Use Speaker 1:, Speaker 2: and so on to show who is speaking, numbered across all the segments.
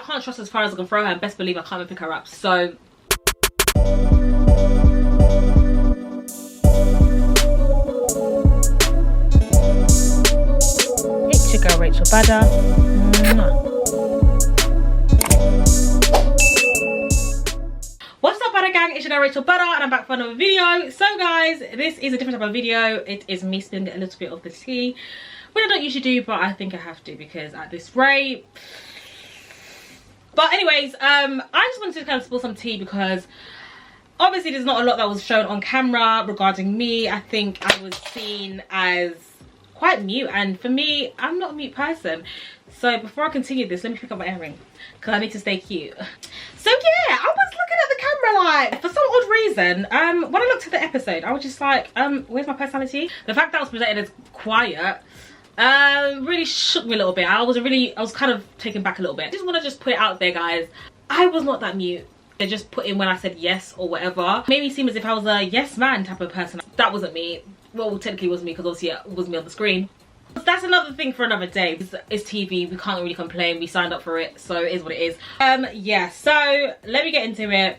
Speaker 1: can't trust as far as I can throw her, and best believe I can't even pick her up. So it's your girl Rachel Bada. What's up, Bada gang? It's your girl Rachel Bada, and I'm back for another video. So guys, this is a different type of video. It is me spilling a little bit of the tea, which I don't usually do, but I think I have to because at this rate. But anyways, I just wanted to kind of spill some tea because obviously there's not a lot that was shown on camera regarding me. I think I was seen as quite mute, and for me, I'm not a mute person. So before I continue this, let me pick up my earring because I need to stay cute. So yeah, I was looking at the camera like, for some odd reason, when I looked at the episode, I was just like, where's my personality? The fact that I was presented as quiet really shook me a little bit. I was kind of taken back a little bit. I just want to just put it out there, guys. I was not that mute. They just put in when I said yes or whatever. Made me seem as if I was a yes man type of person. That wasn't me. Well, technically it was me because obviously it was me on the screen. That's another thing for another day. It's TV, we can't really complain. We signed up for it, so it is what it is. Yeah, so let me get into it.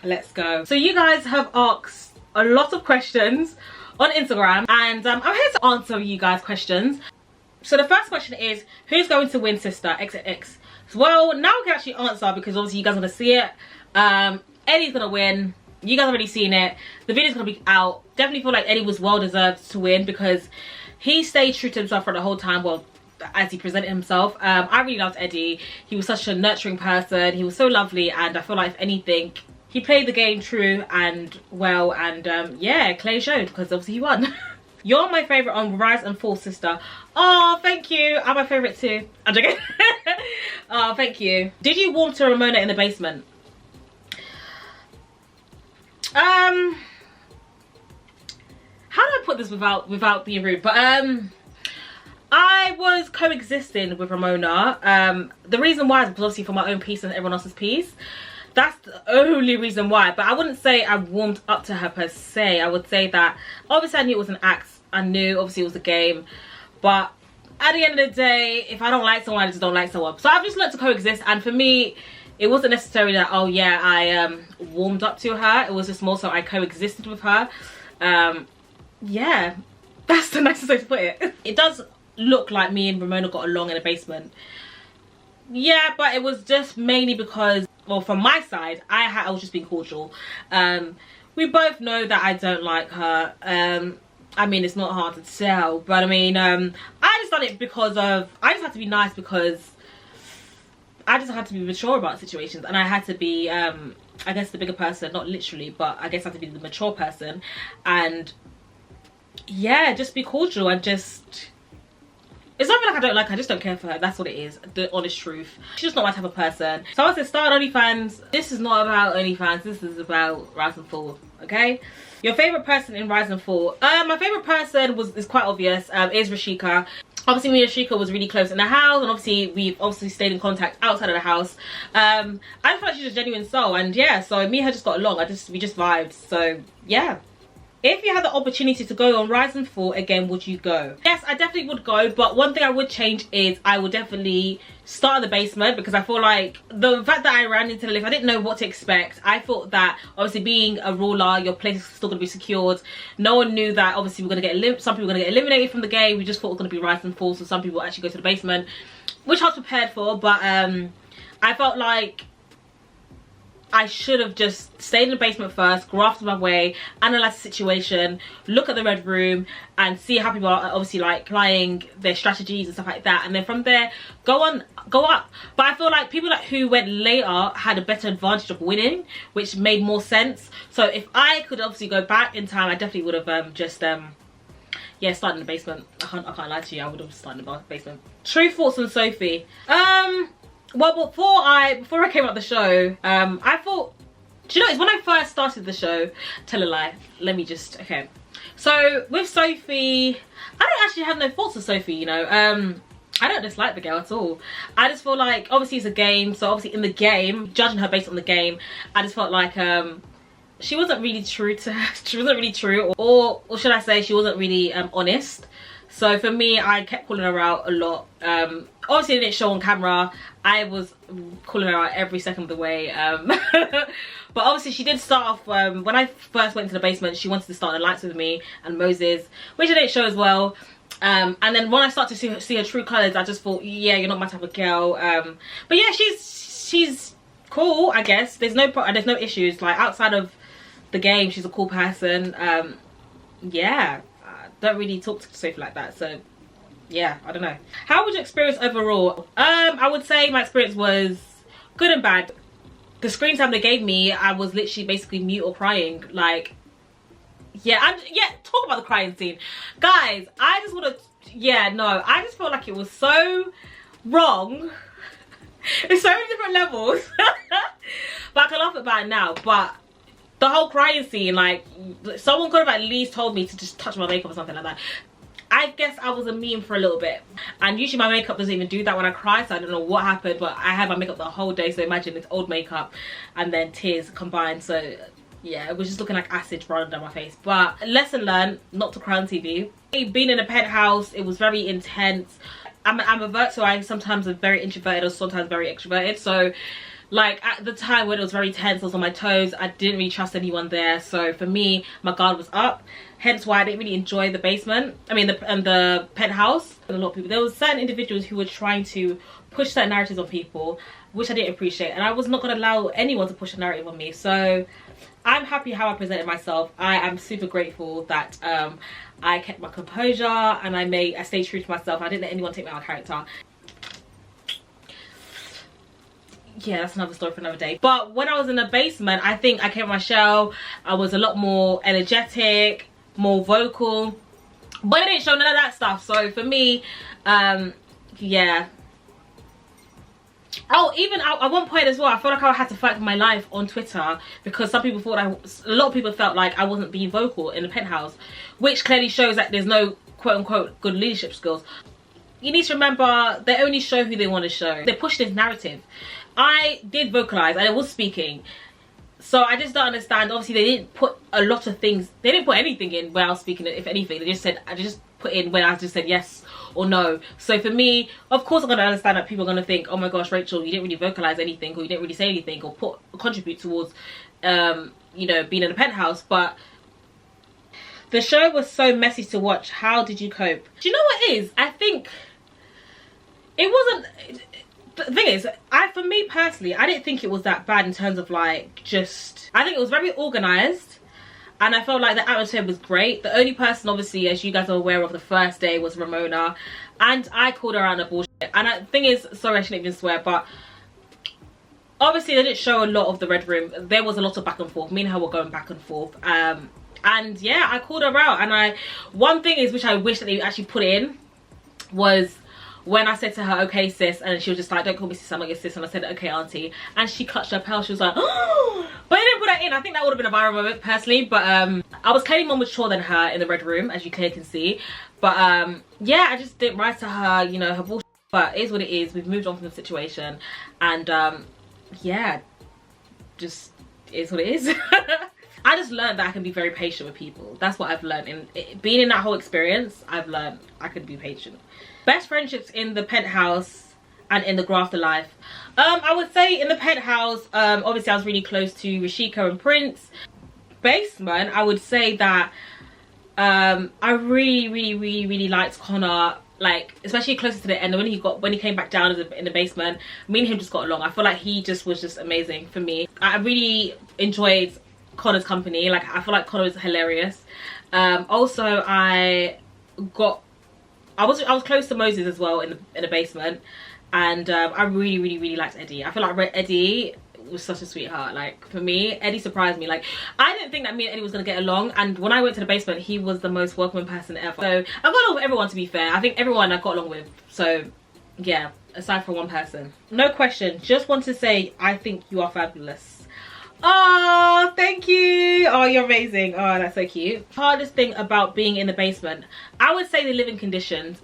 Speaker 1: Let's go. So you guys have asked a lot of questions on Instagram, and I'm here to answer you guys' questions. So the first question is, who's going to Winchester XX? Well, now we can actually answer because obviously you guys are gonna see it. Eddie's gonna win. You guys already seen it. The video's gonna be out. Definitely feel like Eddie was well deserved to win because he stayed true to himself for the whole time, well, as he presented himself. I really loved Eddie. He was such a nurturing person. He was so lovely, and I feel like if anything, he played the game true and well, and yeah, Clay showed because obviously he won. You're my favourite on Rise and Fall, sister. Oh, thank you. I'm my favourite too. I'm joking. Oh, thank you. Did you warm to Ramona in the basement? How do I put this without being rude? But I was coexisting with Ramona. The reason why is because obviously for my own peace and everyone else's peace. That's the only reason why. But I wouldn't say I warmed up to her per se. I would say that obviously I knew it was an act. I knew obviously it was a game. But at the end of the day, if I don't like someone, I just don't like someone. So I've just learned to coexist, and for me, it wasn't necessarily that, oh yeah, I warmed up to her. It was just more so I coexisted with her. Yeah, that's the nicest way to put it. It does look like me and Ramona got along in the basement. Yeah, but it was just mainly because, well, from my side, I was just being cordial. We both know that I don't like her. I mean, it's not hard to tell, but I mean, I just done it because of, I just had to be nice because I just had to be mature about situations, and I had to be, I guess, the bigger person, not literally, but I guess I had to be the mature person, and yeah, just be cordial and just, it's not like I don't like her, I just don't care for her. That's what it is, the honest truth. She's just not my type of person. So I said, start OnlyFans. This is not about OnlyFans, this is about Rise and Fall, okay? Your favourite person in Rise and Fall? My favourite person is quite obvious, is Rashika. Obviously me and Rashika was really close in the house, and obviously we've stayed in contact outside of the house. I just feel like she's a genuine soul, and yeah, so me and her just got along. We just vibed, so yeah. If you had the opportunity to go on Rise and Fall again, would you go? Yes, I definitely would go, but one thing I would change is I would definitely start in the basement, because I feel like the fact that I ran into the lift, I didn't know what to expect. I thought that obviously being a ruler, your place is still going to be secured. No one knew that obviously we're going to get some people were going to get eliminated from the game. We just thought it was going to be Rise and Fall, so some people actually go to the basement, which I was prepared for, but I felt like I should have just stayed in the basement first, grafted my way, analyze the situation, look at the red room, and see how people are obviously like applying their strategies and stuff like that, and then from there go up. But I feel like people who went later had a better advantage of winning, which made more sense. So if I could obviously go back in time, I definitely would have just yeah, started in the basement. I can't lie to you, I would have started in the basement. True thoughts on Sophie? Well, before I came out the show, I thought, do you know, it's when I first started the show, tell a lie, let me just, okay. So with Sophie, I don't actually have no faults with Sophie, you know. I don't dislike the girl at all. I just feel like, obviously it's a game, so obviously in the game, judging her based on the game, I just felt like she wasn't really true to her. She wasn't really true, or should I say she wasn't really honest. So for me, I kept calling her out a lot. Obviously it didn't show on camera. I was calling her out every second of the way. But obviously she did start off, when I first went to the basement, she wanted to start the lights with me and Moses, which I didn't show as well. And then when I started to see her true colours, I just thought, yeah, you're not my type of girl. But yeah, she's cool, I guess. There's no issues. Like, outside of the game, she's a cool person. Yeah, I don't really talk to Sophie like that, so yeah, I don't know. How was your experience overall? I would say my experience was good and bad. The screen time they gave me, I was literally basically mute or crying. Like, yeah, talk about the crying scene, guys. I just want to, yeah, no, I just felt like it was so wrong. It's so many different levels. But I can laugh about it now. But the whole crying scene, like, someone could have at least told me to just touch my makeup or something like that. I guess I was a meme for a little bit, and usually my makeup doesn't even do that when I cry, so I don't know what happened, but I had my makeup the whole day, so imagine it's old makeup and then tears combined. So yeah, it was just looking like acid running down my face. But lesson learned, not to cry on TV. Being in a penthouse, it was very intense. I'm a vert, so I sometimes am very introverted or sometimes very extroverted. So like, at the time when it was very tense, I was on my toes, I didn't really trust anyone there. So for me, my guard was up, hence why I didn't really enjoy the basement, I mean the penthouse. And a lot of people, there was certain individuals who were trying to push certain narratives on people, which I didn't appreciate, and I was not going to allow anyone to push a narrative on me. So I'm happy how I presented myself. I am super grateful that I kept my composure and I stayed true to myself. I didn't let anyone take me out of character. Yeah, that's another story for another day. But when I was in the basement, I think I came on my shell. I was a lot more energetic, more vocal, but I didn't show none of that stuff. So for me, yeah. Oh, even at one point as well, I felt like I had to fight for my life on Twitter because some people thought a lot of people felt like I wasn't being vocal in the penthouse, which clearly shows that there's no quote-unquote good leadership skills. You need to remember, they only show who they want to show. They push this narrative. I did vocalize and I was speaking, so I just don't understand. Obviously they didn't put a lot of things, they didn't put anything in when I was speaking. If anything, they just put in when I just said yes or no. So for me, of course I'm going to understand that people are going to think, oh my gosh, Rachel, you didn't really vocalize anything, or you didn't really say anything, or contribute towards you know, being in a penthouse. But the show was so messy to watch. How did you cope? Do you know what it is? I think it wasn't, the thing is, for me personally, I didn't think it was that bad in terms of like, just, I think it was very organized, and I felt like the atmosphere was great. The only person, obviously, as you guys are aware of, the first day was Ramona, and I called her out on bullshit. And the thing is, sorry, I shouldn't even swear, but obviously they didn't show a lot of the red room. There was a lot of back and forth. Me and her were going back and forth, and yeah, I called her out. And one thing is, which I wish that they actually put in, was when I said to her, okay sis, and she was just like, don't call me sis, I'm not your sis. And I said, okay auntie, and she clutched her pearl. She was like, oh, but I didn't put that in. I think that would have been a viral moment personally, but I was clearly more mature than her in the red room, as you clearly can see. But yeah, I just didn't rise to her, you know, her bullshit. But it is what it is. We've moved on from the situation, and yeah, just is what it is. I just learned that I can be very patient with people. That's what I've learned. And being in that whole experience, I've learned I could be patient. Best friendships in the penthouse and in the grafter life. I would say in the penthouse, obviously I was really close to Rashika and Prince. Basement, I would say that I really liked Connor. Like, especially closer to the end, when he came back down in the basement, me and him just got along. I feel like he just was just amazing for me. I really enjoyed Connor's company. Like, I feel like Connor was hilarious. Also, I was close to Moses as well in the basement, and I really liked Eddie. I feel like Eddie was such a sweetheart. Like, for me, Eddie surprised me. Like, I didn't think that me and Eddie was gonna get along, and when I went to the basement, he was the most welcoming person ever. So I got along with everyone, to be fair. I think everyone I got along with. So yeah, aside from one person. No question, just want to say I think you are fabulous. Oh, thank you. Oh, you're amazing. Oh, that's so cute. Hardest thing about being in the basement, I would say the living conditions,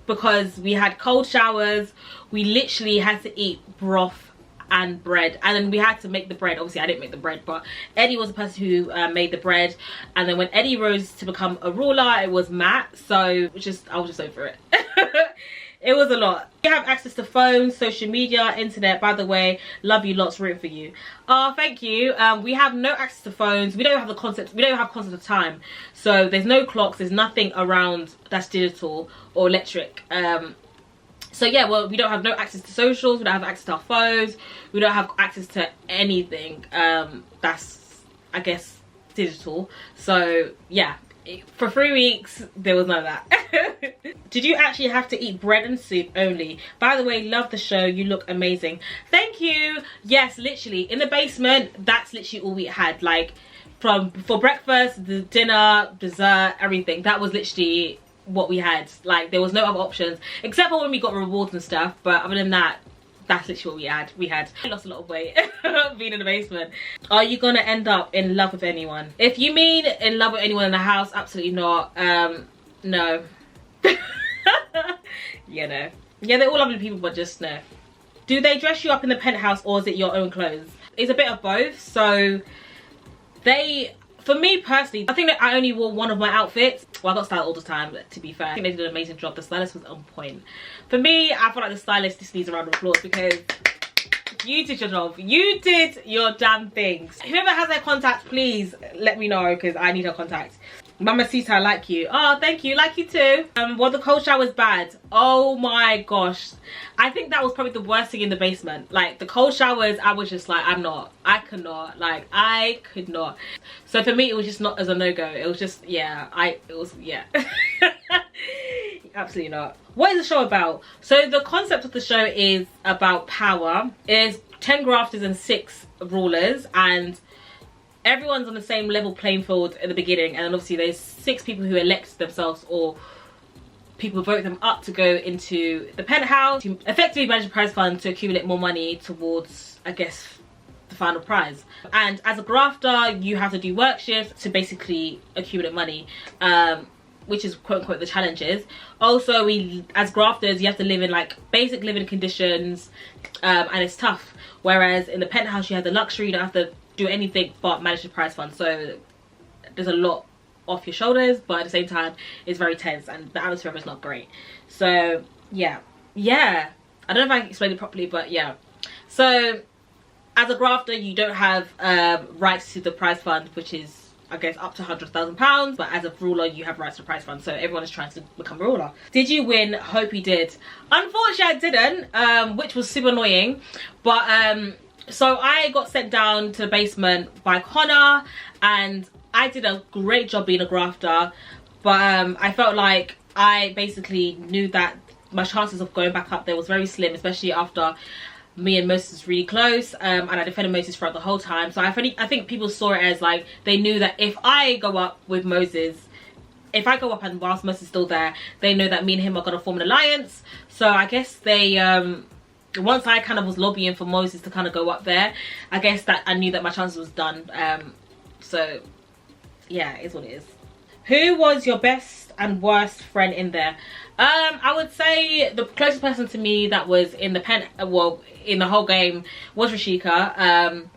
Speaker 1: because we had cold showers. We literally had to eat broth and bread, and then we had to make the bread. Obviously I didn't make the bread, but Eddie was the person who made the bread. And then when Eddie rose to become a ruler, it was Matt. So I was just over it. It was a lot. You have access to phones, social media, internet. By the way, love you lots, rooting for you. Oh, thank you. We have no access to phones. We don't have the concept. We don't have concept of time. So there's no clocks. There's nothing around that's digital or electric. So yeah, well, we don't have no access to socials. We don't have access to our phones. We don't have access to anything that's, I guess, digital. So yeah. For 3 weeks there was none of that. Did you actually have to eat bread and soup only? By the way, love the show, you look amazing. Thank you. Yes, literally in the basement, that's literally all we had. Like for breakfast, the dinner, dessert, everything, that was literally what we had. Like there was no other options except for when we got rewards and stuff, but other than that, that's literally what we had. I lost a lot of weight being in the basement. Are you gonna end up in love with anyone? If you mean in love with anyone in the house, absolutely not. No. Yeah, no. Yeah, they're all lovely people, but just no. Do they dress you up in the penthouse or is it your own clothes? It's a bit of both. So for me personally, I think that I only wore one of my outfits. Well, I got styled all the time, to be fair. I think they did an amazing job. The stylist was on point. For me, I feel like the stylist just needs a round of applause because you did your job. You did your damn things. Whoever has their contact, please let me know because I need her contact. Mamacita, I like you. Oh, thank you. Like you too. Well, the cold shower was bad. Oh my gosh. I think that was probably the worst thing in the basement. Like the cold showers, I was just like, I could not. So for me, it was just not as a no-go. It was just, yeah, absolutely not. What is the show about? So the concept of the show is about power. It's 10 grafters and 6 rulers, and everyone's on the same level playing field at the beginning, and then obviously there's 6 people who elect themselves, or people vote them up to go into the penthouse to effectively manage the prize fund to accumulate more money towards, I guess, the final prize. And as a grafter, you have to do work shifts to basically accumulate money, which is quote unquote the challenges. Also, as grafters, you have to live in like basic living conditions, and it's tough. Whereas in the penthouse, you have the luxury, you don't have to do anything but manage the prize fund. So there's a lot off your shoulders, but at the same time, it's very tense and the atmosphere is not great. So yeah. I don't know if I explained it properly, but yeah. So as a grafter, you don't have rights to the prize fund, which is, I guess, up to £100,000. But as a ruler, you have rights to the prize fund. So everyone is trying to become a ruler. Did you win? Hope you did. Unfortunately, I didn't, which was super annoying. But so I got sent down to the basement by Connor, and I did a great job being a grafter. But I felt like I basically knew that my chances of going back up there was very slim, especially after me and Moses was really close, and I defended Moses throughout the whole time. So I think people saw it as like, they knew that if I go up with Moses, if I go up and whilst Moses is still there, they know that me and him are going to form an alliance. So I guess they, once I kind of was lobbying for Moses to kind of go up there, I guess that I knew that my chances was done. So yeah, it is what it is. Who was your best and worst friend in there? I would say the closest person to me that was in the in the whole game was Rashika.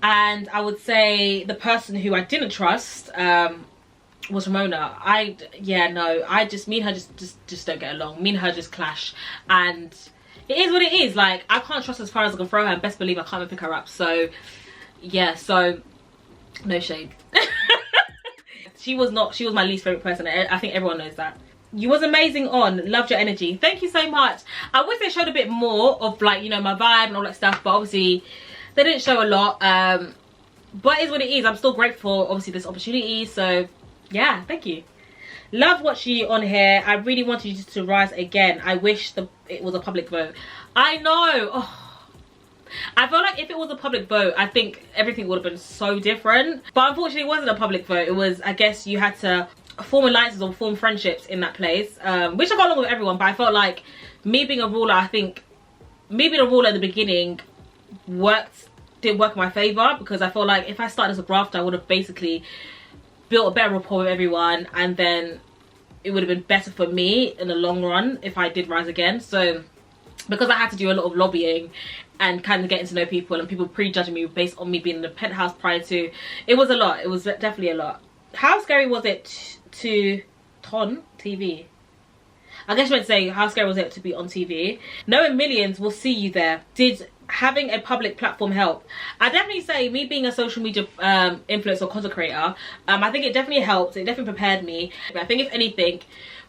Speaker 1: And I would say the person who I didn't trust was Ramona. Me and her just don't get along. Me and her just clash, and it is what it is. Like, I can't trust her as far as I can throw her, and best believe I can't even pick her up. So yeah, so no shade. She was my least favorite person. I think everyone knows that. You was amazing on. Loved your energy. Thank you so much. I wish they showed a bit more of, like, you know, my vibe and all that stuff, but obviously they didn't show a lot. But it is what it is. I'm still grateful, obviously, this opportunity. So yeah, thank you. Love watching you on here. I really wanted you to rise again. I wish it was a public vote. I know. Oh. I feel like if it was a public vote, I think everything would have been so different. But unfortunately, it wasn't a public vote. It was, I guess, you had to form alliances or form friendships in that place, which I got along with everyone. But I felt like me being a ruler, I think me being a ruler at the beginning didn't work in my favour, because I felt like if I started as a grafter, I would have basically built a better rapport with everyone, and then it would have been better for me in the long run if I did rise again. So because I had to do a lot of lobbying and kind of getting to know people, and people prejudging me based on me being in the penthouse prior to, it was a lot. It was definitely a lot. How scary was it to Ton TV? I guess you meant to say, how scary was it to be on TV? Knowing millions will see you there. Did having a public platform help? I definitely say, me being a social media influencer or content creator, I think it definitely helped. It definitely prepared me. But I think if anything,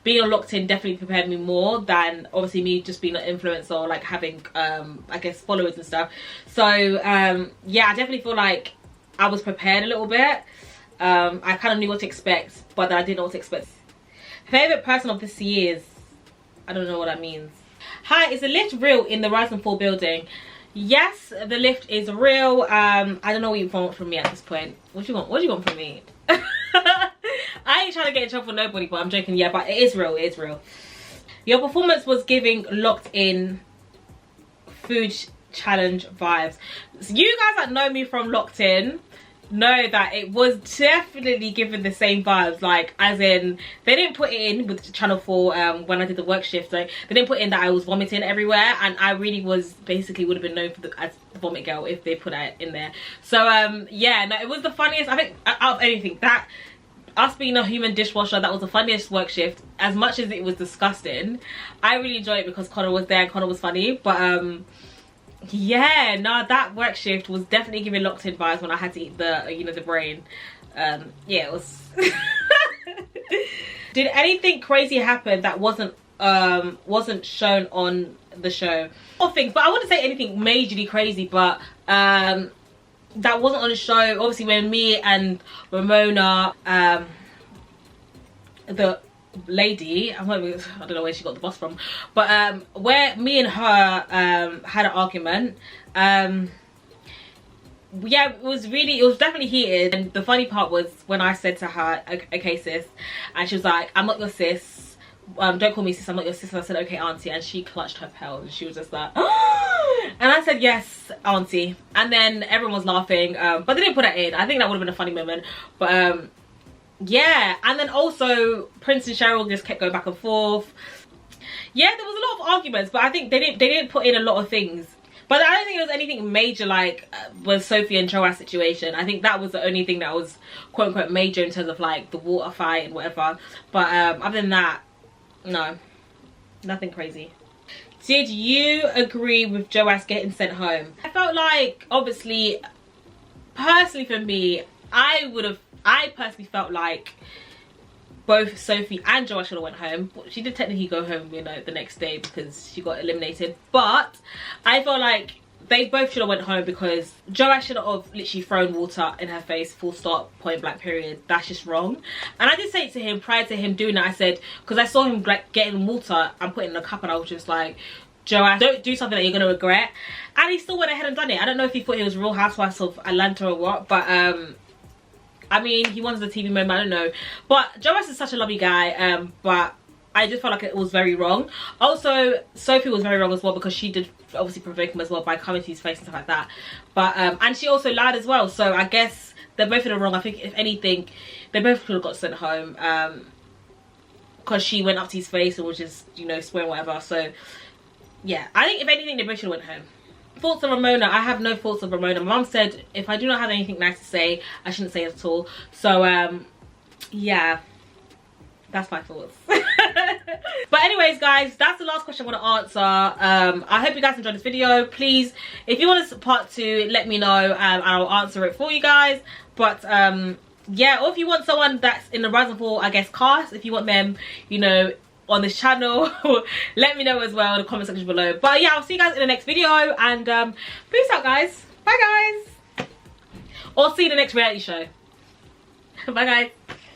Speaker 1: being on locked in definitely prepared me more than obviously me just being an influencer or like having I guess followers and stuff. So yeah, I definitely feel like I was prepared a little bit. I kind of knew what to expect, but then I didn't know what to expect. Favorite person of this year's, I don't know what that means. Hi, is the lift real in the Ryzen 4 building? Yes, the lift is real. I don't know what you want from me at this point. What do you want? What do you want from me? I ain't trying to get in trouble for nobody, but I'm joking. Yeah, but it is real. It is real. Your performance was giving locked in food challenge vibes. So you guys that know me from Locked In know that it was definitely giving the same vibes, like as in they didn't put it in with Channel 4 when I did the work shift, like they didn't put in that I was vomiting everywhere, and I really was basically would have been known for as the vomit girl if they put that in there. So yeah, no, it was the funniest, I think, out of anything. That us being a human dishwasher, that was the funniest work shift. As much as it was disgusting, I really enjoyed it because Connor was there and Connor was funny. But yeah, no, that work shift was definitely giving Locked In vibes when I had to eat the, you know, the brain. Yeah, it was. Did anything crazy happen that wasn't shown on the show? Or things, but I wouldn't say anything majorly crazy, but that wasn't on the show. Obviously, when me and Ramona, the lady, I don't know where she got the boss from, but where me and her had an argument, yeah, it was definitely heated. And the funny part was when I said to her, okay sis, and she was like, I'm not your sis, don't call me sis, I'm not your sis. And I said, okay auntie, and she clutched her pearls and she was just like, and I said, yes auntie, and then everyone was laughing, but they didn't put that in. I think that would have been a funny moment, but yeah. And then also Prince and Cheryl just kept going back and forth. Yeah, there was a lot of arguments, but I think they didn't put in a lot of things. But I don't think it was anything major like was Sophie and Joshua situation. I think that was the only thing that was quote unquote major in terms of like the water fight and whatever. But other than that, no, nothing crazy. Did you agree with Joas getting sent home? I felt like, obviously, personally for me, I personally felt like both Sophie and Joas should have went home. She did technically go home, you know, the next day because she got eliminated. But I felt like they both should have went home because Joas should have literally thrown water in her face, full stop, point blank period. That's just wrong. And I did say it to him prior to him doing that. I said, because I saw him like getting water and putting it in a cup, and I was just like, Joas, don't do something that you're gonna regret. And he still went ahead and done it. I don't know if he thought he was Real Housewives of Atlanta or what, but I mean, he wanted the TV moment, I don't know. But Joas is such a lovely guy, but I just felt like it was very wrong. Also, Sophie was very wrong as well because she did obviously provoke him as well by coming to his face and stuff like that. But and she also lied as well. So I guess they're both in the wrong. I think if anything, they both could have got sent home because she went up to his face and was just, you know, swearing whatever. So yeah, I think if anything, they both should have went home. Thoughts on Ramona? I have no thoughts on Ramona. My mum said if I do not have anything nice to say, I shouldn't say it at all. So yeah, that's my thoughts. But anyways guys, that's the last question I want to answer. I hope you guys enjoyed this video. Please, if you want a part 2, let me know and I'll answer it for you guys. But yeah, or if you want someone that's in the Ryzen 4, I guess, cast, if you want them, you know, on this channel, let me know as well in the comment section below. But yeah, I'll see you guys in the next video, and peace out guys. Bye guys. Or see you in the next reality show. Bye guys.